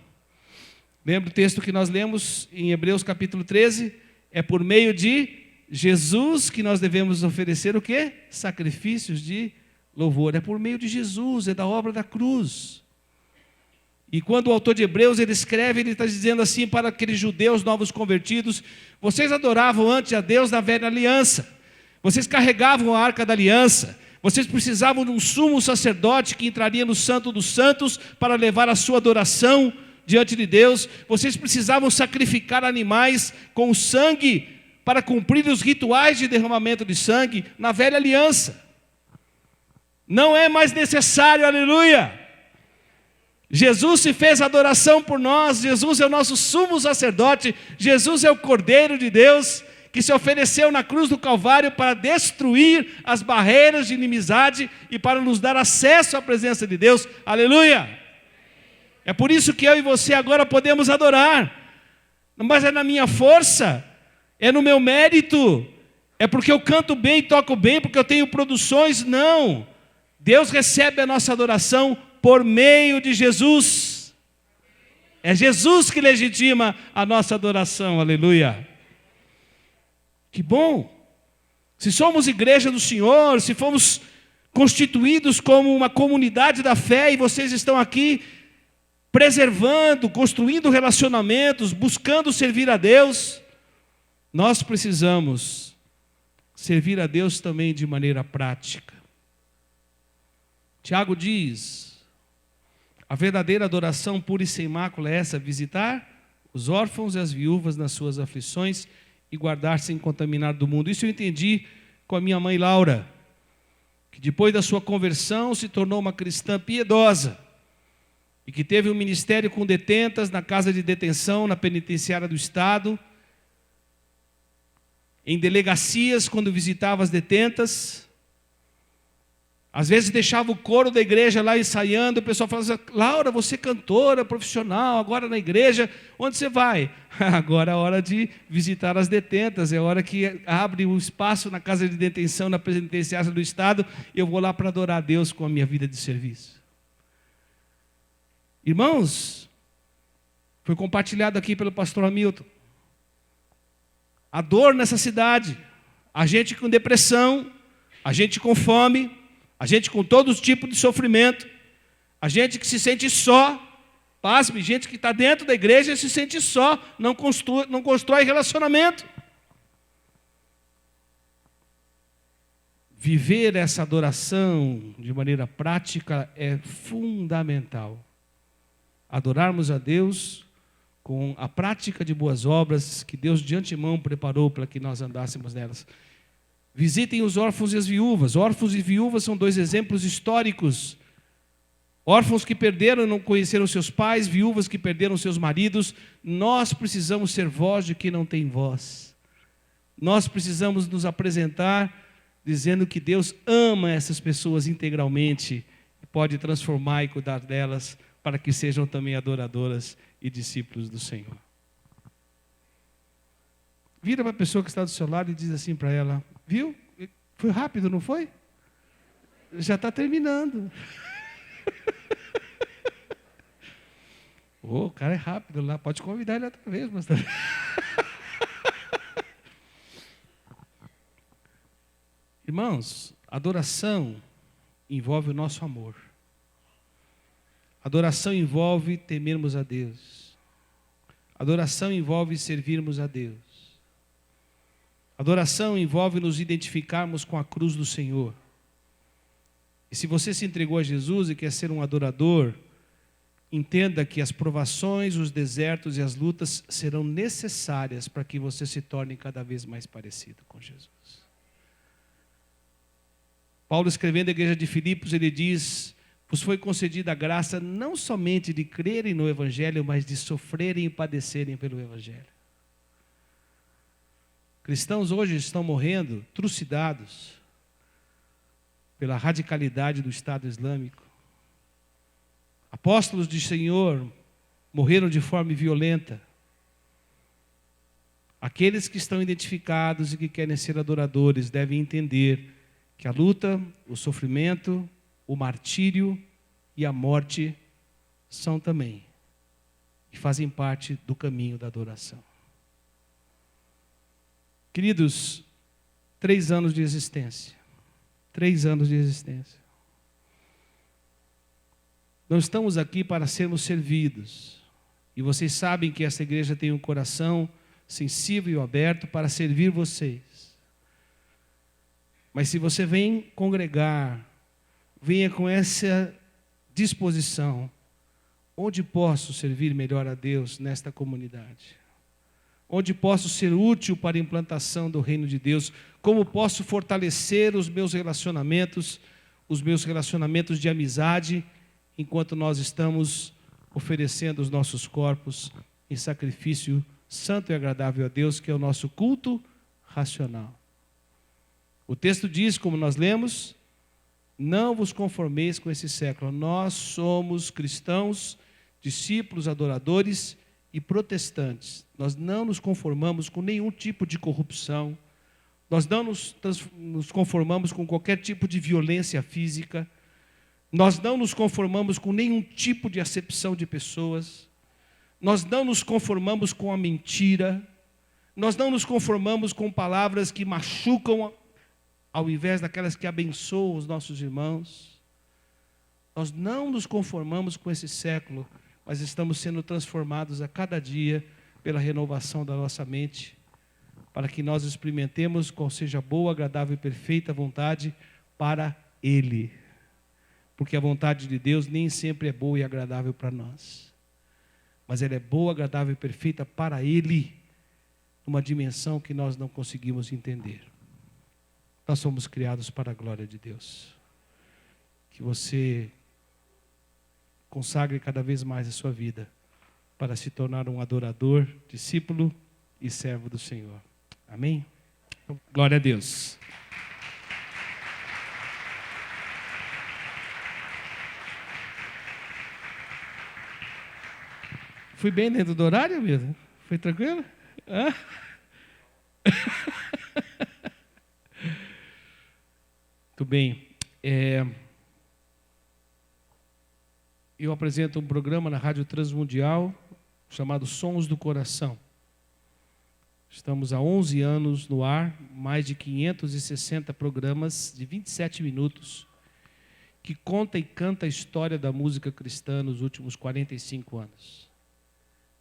Lembra o texto que nós lemos em Hebreus capítulo 13? É por meio de Jesus que nós devemos oferecer o quê? Sacrifícios de louvor. É por meio de Jesus, é da obra da cruz. E quando o autor de Hebreus ele escreve, ele está dizendo assim para aqueles judeus novos convertidos: vocês adoravam antes a Deus na velha aliança, vocês carregavam a arca da aliança, vocês precisavam de um sumo sacerdote que entraria no santo dos santos para levar a sua adoração diante de Deus, vocês precisavam sacrificar animais com sangue para cumprir os rituais de derramamento de sangue na velha aliança. Não é mais necessário, aleluia. Jesus se fez adoração por nós, Jesus é o nosso sumo sacerdote, Jesus é o Cordeiro de Deus, que se ofereceu na cruz do Calvário para destruir as barreiras de inimizade e para nos dar acesso à presença de Deus, aleluia. É por isso que eu e você agora podemos adorar, mas é na minha força, é no meu mérito, é porque eu canto bem e toco bem, porque eu tenho produções, não. Deus recebe a nossa adoração por meio de Jesus. É Jesus que legitima a nossa adoração, aleluia. Que bom! Se somos igreja do Senhor, se fomos constituídos como uma comunidade da fé e vocês estão aqui preservando, construindo relacionamentos, buscando servir a Deus, nós precisamos servir a Deus também de maneira prática. Tiago diz: a verdadeira adoração pura e sem mácula é essa: visitar os órfãos e as viúvas nas suas aflições e guardar-se incontaminado do mundo. Isso eu entendi com a minha mãe Laura, que depois da sua conversão se tornou uma cristã piedosa e que teve um ministério com detentas na casa de detenção, na penitenciária do Estado, em delegacias quando visitava as detentas. Às vezes deixava o coro da igreja lá ensaiando, o pessoal falava assim: Laura, você é cantora, profissional, agora na igreja, onde você vai? Agora é a hora de visitar as detentas, é a hora que abre um espaço na casa de detenção, na penitenciária do Estado, eu vou lá para adorar a Deus com a minha vida de serviço. Irmãos, foi compartilhado aqui pelo pastor Hamilton, a dor nessa cidade, a gente com depressão, a gente com fome, a gente com todo tipo de sofrimento, a gente que se sente só, pasme, gente que está dentro da igreja e se sente só, não constrói relacionamento. Viver essa adoração de maneira prática é fundamental. Adorarmos a Deus com a prática de boas obras que Deus de antemão preparou para que nós andássemos nelas. Visitem os órfãos e as viúvas. Órfãos e viúvas são dois exemplos históricos. Órfãos que perderam e não conheceram seus pais, viúvas que perderam seus maridos. Nós precisamos ser voz de quem não tem voz. Nós precisamos nos apresentar dizendo que Deus ama essas pessoas integralmente e pode transformar e cuidar delas para que sejam também adoradoras e discípulos do Senhor. Vira para a pessoa que está do seu lado e diz assim para ela: viu? Foi rápido, não foi? Já está terminando. O cara é rápido lá, pode convidar ele outra vez, mas... Irmãos, adoração envolve o nosso amor. Adoração envolve temermos a Deus. Adoração envolve servirmos a Deus. Adoração envolve nos identificarmos com a cruz do Senhor. E se você se entregou a Jesus e quer ser um adorador, entenda que as provações, os desertos e as lutas serão necessárias para que você se torne cada vez mais parecido com Jesus. Paulo, escrevendo à igreja de Filipos, ele diz: vos foi concedida a graça não somente de crerem no Evangelho, mas de sofrerem e padecerem pelo Evangelho. Cristãos hoje estão morrendo trucidados pela radicalidade do Estado Islâmico. Apóstolos do Senhor morreram de forma violenta. Aqueles que estão identificados e que querem ser adoradores devem entender que a luta, o sofrimento, o martírio e a morte são também e fazem parte do caminho da adoração. Queridos, 3 anos de existência. 3 anos de existência. Não estamos aqui para sermos servidos. E vocês sabem que essa igreja tem um coração sensível e aberto para servir vocês. Mas se você vem congregar, venha com essa disposição. Onde posso servir melhor a Deus nesta comunidade? Onde posso ser útil para a implantação do reino de Deus? Como posso fortalecer os meus relacionamentos de amizade, enquanto nós estamos oferecendo os nossos corpos em sacrifício santo e agradável a Deus, que é o nosso culto racional. O texto diz, como nós lemos: não vos conformeis com esse século. Nós somos cristãos, discípulos, adoradores e protestantes. Nós não nos conformamos com nenhum tipo de corrupção. Nós não nos conformamos com qualquer tipo de violência física. Nós não nos conformamos com nenhum tipo de acepção de pessoas. Nós não nos conformamos com a mentira. Nós não nos conformamos com palavras que machucam ao invés daquelas que abençoam os nossos irmãos. Nós não nos conformamos com esse século, mas estamos sendo transformados a cada dia pela renovação da nossa mente, para que nós experimentemos qual seja a boa, agradável e perfeita vontade para Ele. Porque a vontade de Deus nem sempre é boa e agradável para nós, mas ela é boa, agradável e perfeita para Ele, numa dimensão que nós não conseguimos entender. Nós somos criados para a glória de Deus. Que você consagre cada vez mais a sua vida para se tornar um adorador, discípulo e servo do Senhor. Amém? Glória a Deus. Fui bem dentro do horário mesmo? Foi tranquilo? Hã? Muito bem. Eu apresento um programa na Rádio Transmundial chamado Sons do Coração. Estamos há 11 anos no ar, mais de 560 programas de 27 minutos, que conta e canta a história da música cristã nos últimos 45 anos.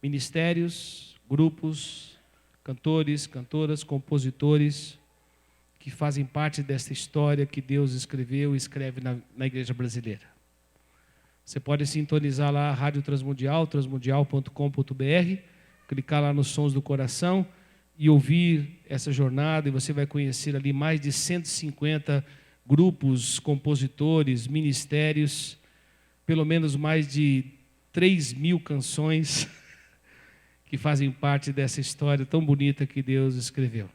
Ministérios, grupos, cantores, cantoras, compositores, que fazem parte dessa história que Deus escreveu e escreve na igreja brasileira. Você pode sintonizar lá a Rádio Transmundial, transmundial.com.br, clicar lá nos Sons do Coração e ouvir essa jornada, e você vai conhecer ali mais de 150 grupos, compositores, ministérios, pelo menos mais de 3.000 canções que fazem parte dessa história tão bonita que Deus escreveu.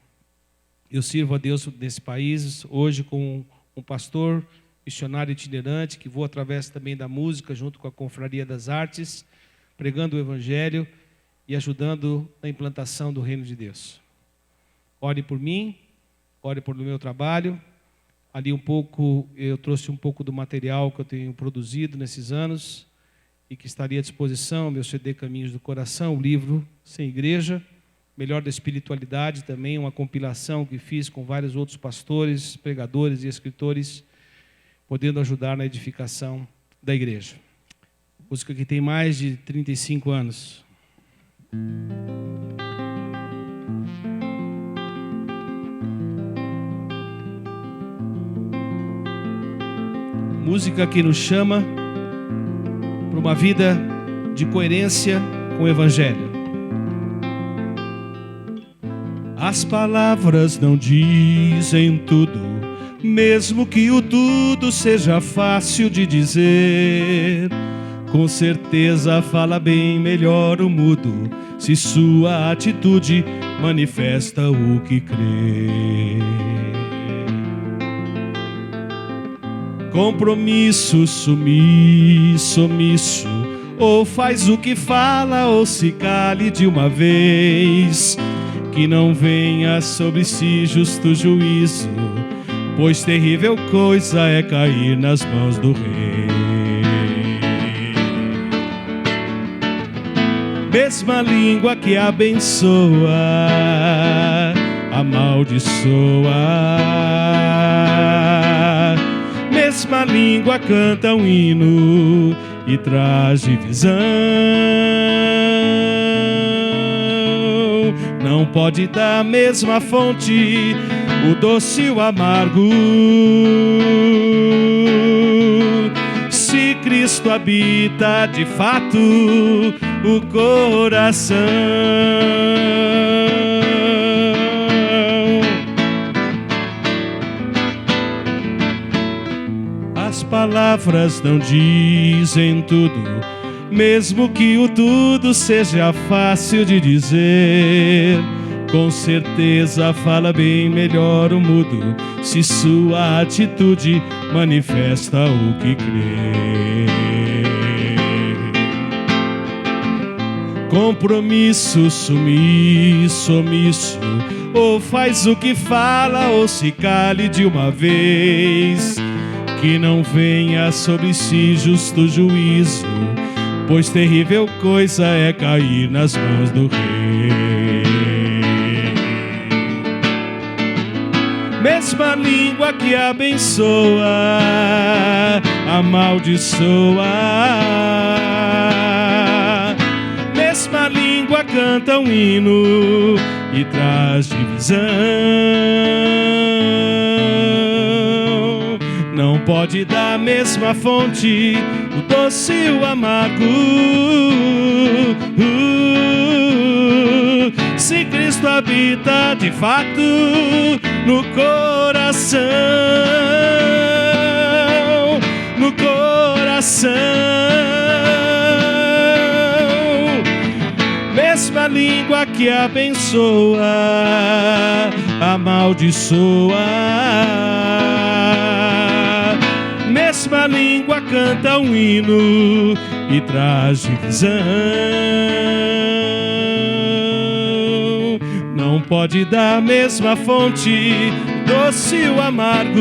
Eu sirvo a Deus nesse país, hoje com um pastor missionário itinerante, que voa através também da música, junto com a Confraria das Artes, pregando o Evangelho e ajudando na implantação do reino de Deus. Ore por mim, ore por meu trabalho. Ali eu trouxe um pouco do material que eu tenho produzido nesses anos, e que estaria à disposição, meu CD Caminhos do Coração, o livro Sem Igreja, Melhor da Espiritualidade também, uma compilação que fiz com vários outros pastores, pregadores e escritores, podendo ajudar na edificação da igreja. Música que tem mais de 35 anos. Música que nos chama para uma vida de coerência com o Evangelho. As palavras não dizem tudo, mesmo que o tudo seja fácil de dizer. Com certeza fala bem melhor o mudo, se sua atitude manifesta o que crê. Compromisso, sumiço, omisso, ou faz o que fala ou se cale de uma vez. Que não venha sobre si justo juízo, pois terrível coisa é cair nas mãos do rei. Mesma língua que abençoa, amaldiçoa. Mesma língua canta um hino e traz divisão. Não pode da mesma fonte o doce e o amargo. Se Cristo habita de fato o coração. As palavras não dizem tudo, mesmo que o tudo seja fácil de dizer. Com certeza fala bem melhor o mudo, se sua atitude manifesta o que crê. Compromisso, sumiço, omisso, ou faz o que fala ou se cale de uma vez. Que não venha sobre si justo juízo, pois terrível coisa é cair nas mãos do rei. Mesma língua que abençoa, amaldiçoa. Mesma língua canta um hino e traz divisão. Não pode da mesma fonte o doce e o amargo. Se Cristo habita de fato no coração, no coração. Mesma língua que abençoa, amaldiçoa. Mesma língua canta um hino e traz divisão. Não pode da mesma fonte doce e o amargo.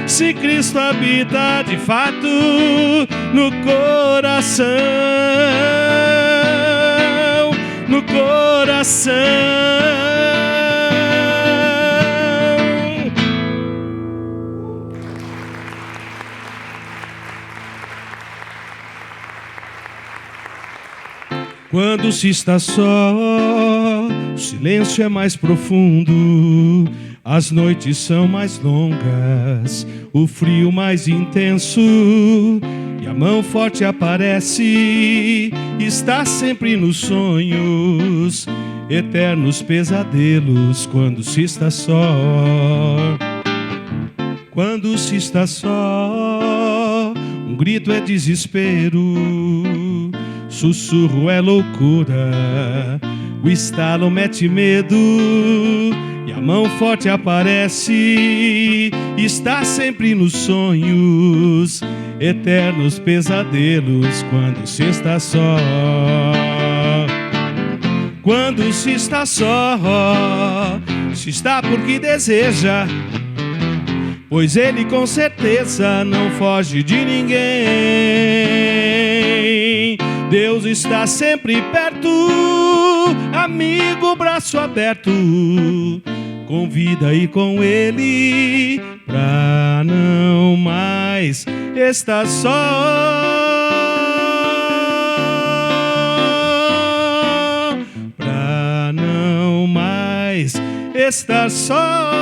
Se Cristo habita de fato no coração, no coração. Quando se está só, o silêncio é mais profundo, as noites são mais longas, o frio mais intenso, e a mão forte aparece, está sempre nos sonhos, eternos pesadelos quando se está só. Quando se está só, um grito é desespero, sussurro é loucura, o estalo mete medo, e a mão forte aparece, está sempre nos sonhos, eternos pesadelos quando se está só. Quando se está só, se está porque deseja, pois Ele com certeza não foge de ninguém. Deus está sempre perto, amigo, braço aberto, convida aí com Ele pra não mais estar só, pra não mais estar só.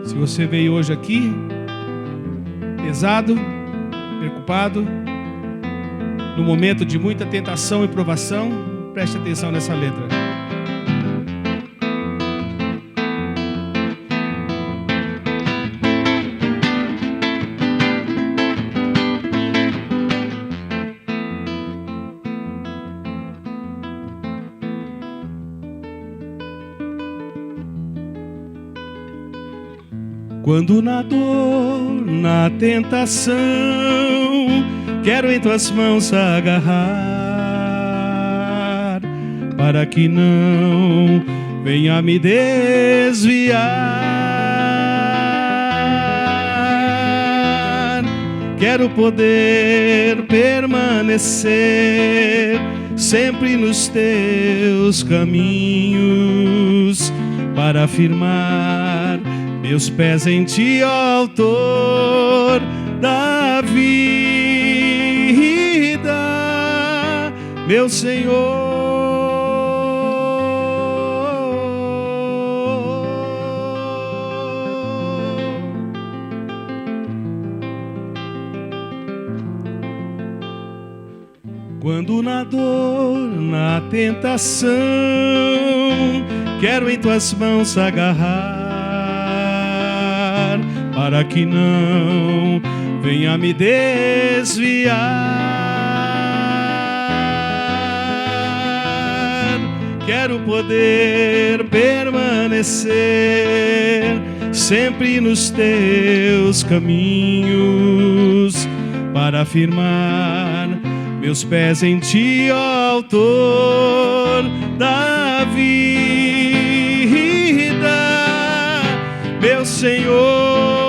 Se você veio hoje aqui pesado, preocupado, no momento de muita tentação e provação, preste atenção nessa letra. Quando na dor, na tentação, quero em tuas mãos agarrar, para que não venha me desviar. Quero poder permanecer sempre nos teus caminhos, para afirmar meus pés em ti, autor da vida, meu Senhor. Quando na dor, na tentação, quero em tuas mãos agarrar, para que não venha me desviar. Quero poder permanecer sempre nos teus caminhos, para afirmar meus pés em ti, autor da vida, meu Senhor.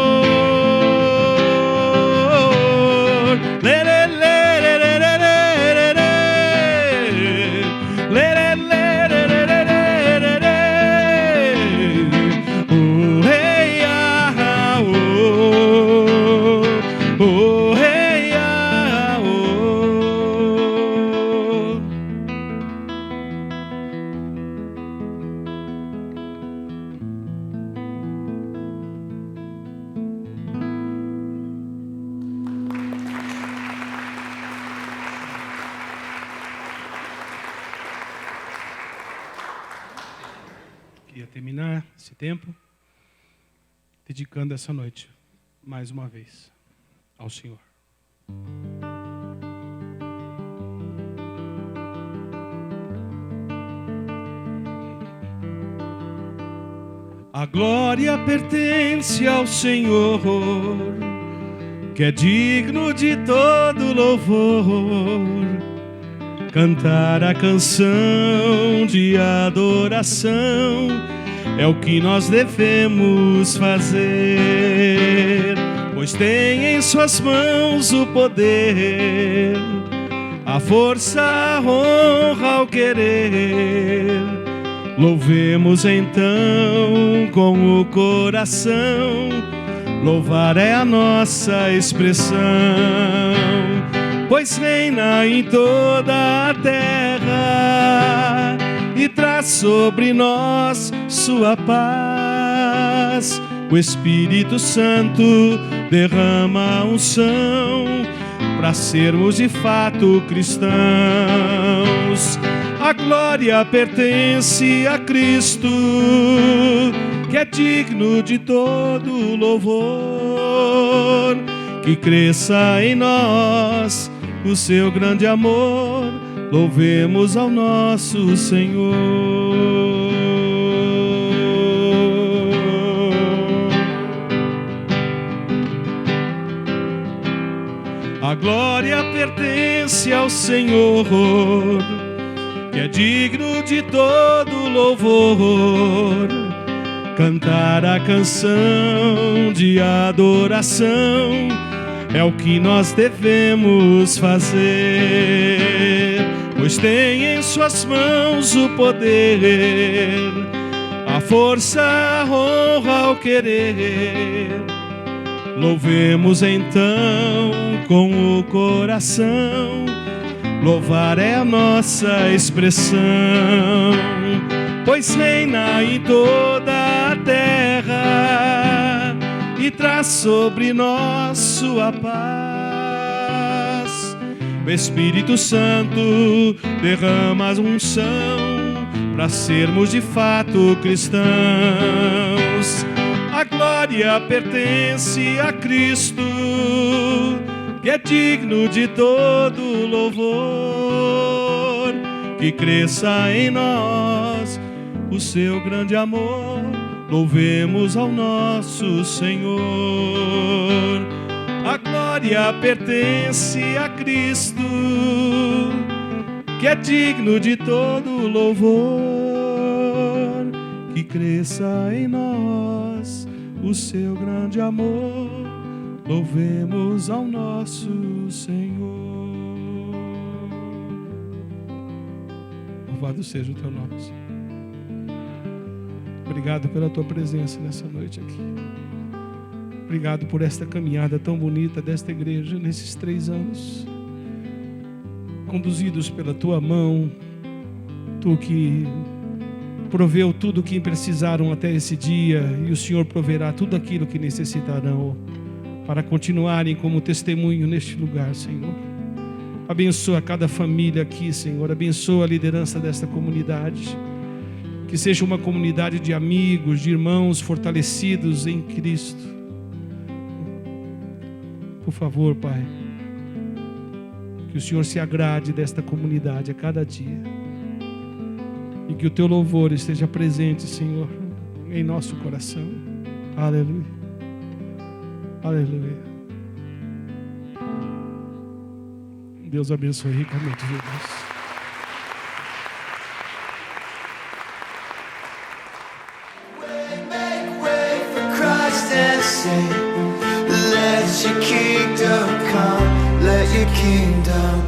Queria terminar esse tempo dedicando essa noite, mais uma vez, ao Senhor. A glória pertence ao Senhor, que é digno de todo louvor. Cantar a canção de adoração é o que nós devemos fazer, pois tem em suas mãos o poder, a força, a honra, o querer. Louvemos então com o coração, louvar é a nossa expressão, pois reina em toda a terra e traz sobre nós sua paz. O Espírito Santo derrama a unção para sermos de fato cristãos. A glória pertence a Cristo, que é digno de todo louvor. Que cresça em nós o seu grande amor, louvemos ao nosso Senhor. A glória pertence ao Senhor, que é digno de todo louvor. Cantar a canção de adoração é o que nós devemos fazer, pois tem em suas mãos o poder, a força, a honra, o querer. Louvemos então com o coração, louvar é a nossa expressão, pois reina em toda a terra e traz sobre nós sua paz. O Espírito Santo derrama a unção para sermos de fato cristãos. A glória pertence a Cristo, que é digno de todo louvor. Que cresça em nós o seu grande amor, louvemos ao nosso Senhor. A glória pertence a Cristo, que é digno de todo louvor. Que cresça em nós o seu grande amor, louvemos ao nosso Senhor. Louvado seja o teu nome, Senhor. Obrigado pela tua presença nessa noite aqui. Obrigado por esta caminhada tão bonita desta igreja nesses 3 anos, conduzidos pela tua mão, tu que proveu tudo o que precisaram até esse dia, e o Senhor proverá tudo aquilo que necessitarão para continuarem como testemunho neste lugar, Senhor. Abençoa cada família aqui, Senhor. Abençoa a liderança desta comunidade. Que seja uma comunidade de amigos, de irmãos fortalecidos em Cristo. Por favor, Pai, que o Senhor se agrade desta comunidade a cada dia. E que o teu louvor esteja presente, Senhor, em nosso coração. Aleluia. Aleluia. Deus abençoe ricamente, Jesus. Let your kingdom come, let your kingdom